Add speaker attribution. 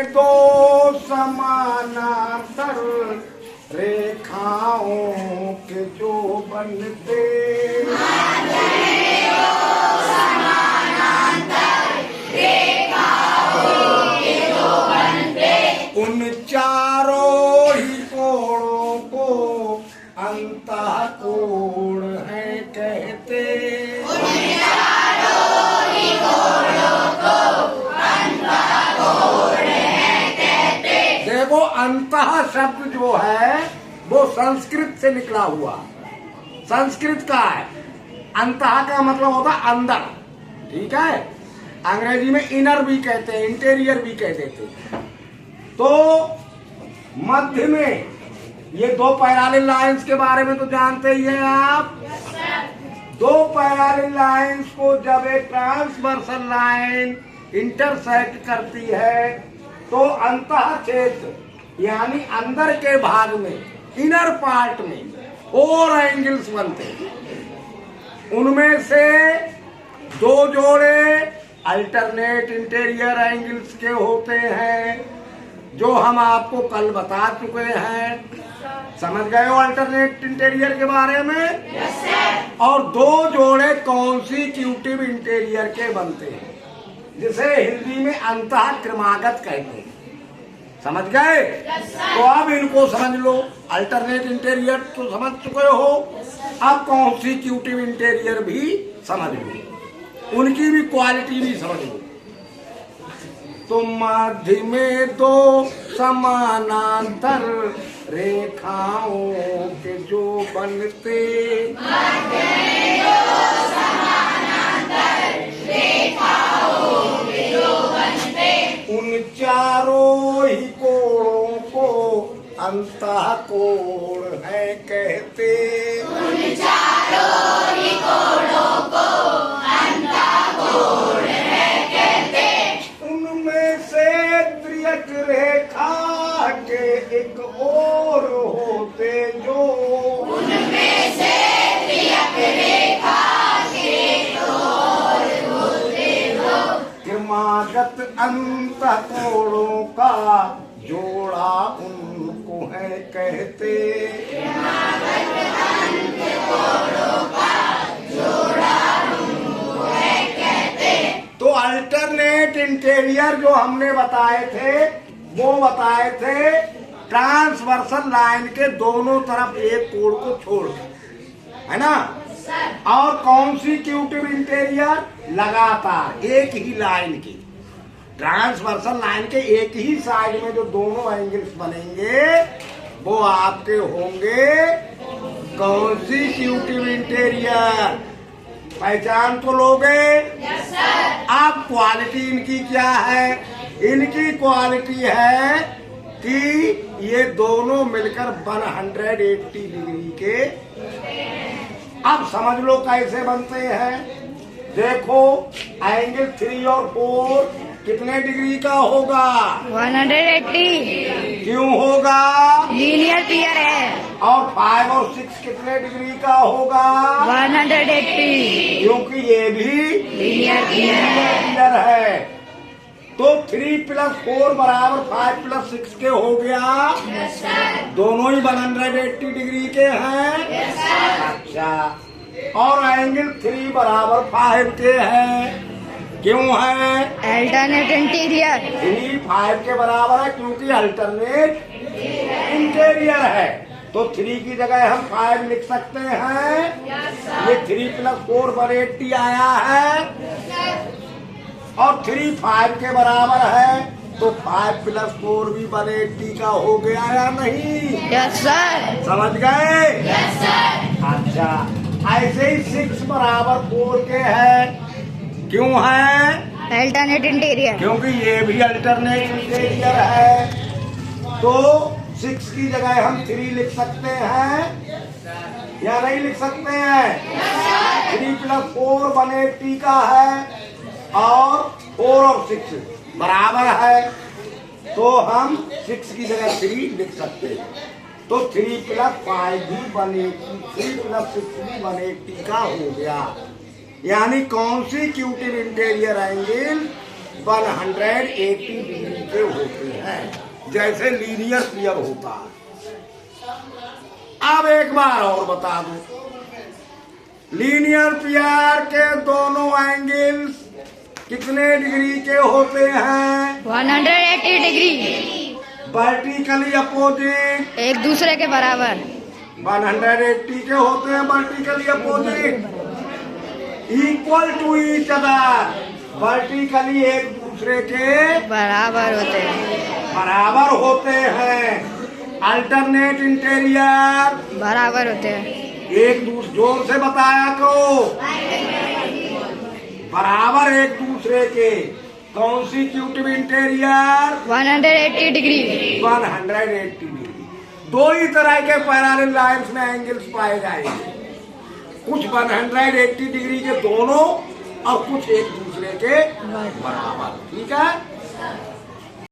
Speaker 1: के दो समानांतर रेखाओं के जो बनते उन चारों ही कोणों को अंतःकोण है कहते। देखो अंतः शब्द जो है वो संस्कृत से निकला हुआ, संस्कृत का है। अंतः का मतलब होता है अंदर, ठीक है। अंग्रेजी में इनर भी कहते हैं, इंटीरियर भी कह देते हैं। तो मध्य में ये दो पैरेलल लाइंस के बारे में तो जानते ही हैं आप। दो पैरेलल लाइंस को जब एक ट्रांसवर्सल लाइन इंटरसेक्ट करती है तो अंतः क्षेत्र यानी अंदर के भाग में, इनर पार्ट में 4 एंगल्स बनते हैं। उनमें से 2 जोड़े अल्टरनेट इंटीरियर एंगल्स के होते हैं, जो हम आपको कल बता चुके हैं। समझ गए हो अल्टरनेट इंटीरियर के बारे में? yes, और 2 जोड़े कॉन्सिक्यूटिव इंटीरियर के बनते हैं, जिसे हिंदी में अंतः क्रमागत कहते हैं। समझ गए? yes, तो अब इनको समझ लो। अल्टरनेट इंटीरियर तो समझ चुके हो, अब कॉन्सिक्यूटिव इंटीरियर भी समझ लो, उनकी भी क्वालिटी भी समझ लो। तो मध्य में 2 समानांतर रेखाओं के जो बनते उन चारों ही कोणों को अंतःकोण है कहते। उन चारों ही कोणों को अंतःकोण है कहते। उनमें से त्रियक रेखा के एक और होते जो, उनमें से त्रियक रेखा के एक और होते जो क्रमागत अंतःकोणों का जोड़ा उनको है कहते। क्रमागत अंतःकोणों का जोड़ा उनको है कहते। तो अल्टरनेट इंटीरियर जो हमने बताए थे वो बताए थे ट्रांसवर्सल लाइन के दोनों तरफ एक कोण को छोड़ के, है ना। और कॉन्सिक्यूटिव इंटीरियर लगातार एक ही लाइन की, ट्रांसवर्सल लाइन के एक ही साइड में जो दोनों एंगल्स बनेंगे वो आपके होंगे कॉन्सिक्यूटिव इंटीरियर। पहचान तो लोगे? yes, अब क्वालिटी इनकी क्या है? इनकी क्वालिटी है कि ये दोनों मिलकर 180 डिग्री के। अब समझ लो कैसे बनते हैं। देखो एंगल 3 और 4 कितने डिग्री का होगा?
Speaker 2: 180।
Speaker 1: क्यों होगा?
Speaker 2: लीनियर पेयर है।
Speaker 1: और 5 और 6 कितने डिग्री का होगा?
Speaker 2: 180।
Speaker 1: क्योंकि ये भी
Speaker 2: लीनियर
Speaker 1: पेयर है। तो 3 + 4 बराबर 5 + 6 के हो गया।
Speaker 2: yes,
Speaker 1: दोनों ही 180 डिग्री के हैं।
Speaker 2: yes,
Speaker 1: अच्छा, और एंगल 3 बराबर 5 के हैं। क्यों है?
Speaker 2: अल्टरनेट इंटीरियर
Speaker 1: 3 5 के बराबर है क्योंकि अल्टरनेट इंटीरियर है। तो 3 की जगह हम 5 लिख सकते हैं। ये 3 + 4 180 आया है। और 3 5 के बराबर है तो 5 + 4 भी 180 का हो गया या नहीं?
Speaker 2: Yes sir.
Speaker 1: समझ गए?
Speaker 2: Yes sir.
Speaker 1: अच्छा, ऐसे ही 6 बराबर 4 के है। क्यों है?
Speaker 2: अल्टरनेट इंटीरियर
Speaker 1: क्योंकि ये भी अल्टरनेट इंटीरियर है। तो 6 की जगह हम 3 लिख सकते हैं या नहीं लिख सकते हैं? 3 + 4 180 का है और 4 और 6 बराबर है, तो हम 6 की जगह 3 लिख सकते हैं। तो 3 + 5 भी 180, 3 + 6 भी 180 का हो गया। यानी कॉन्सिक्यूटिव इंटीरियर एंगल 180 डिग्री के होते हैं। है, जैसे लीनियर पियर होता है। अब एक बार और बता दूं, लीनियर पियर के दोनों एंगल्स कितने डिग्री के होते हैं?
Speaker 2: 180 डिग्री,
Speaker 1: वर्टिकली अपोजिट,
Speaker 2: एक दूसरे के बराबर।
Speaker 1: 180 के होते हैं, vertically opposite, equal to each other, vertically एक दूसरे के
Speaker 2: बराबर होते हैं।
Speaker 1: बराबर होते हैं। अल्टरनेट इंटीरियर
Speaker 2: बराबर होते हैं।
Speaker 1: एक दूसरे, जोर से बताया करो, बराबर एक दूसरे के। Consecutive interior
Speaker 2: 180 degree,
Speaker 1: 180 degree. दो ही तरह के पैरेलल लाइंस में एंगल्स पाए जाएंगे, कुछ 180 डिग्री के दोनों और कुछ एक दूसरे के बराबर। ठीक है।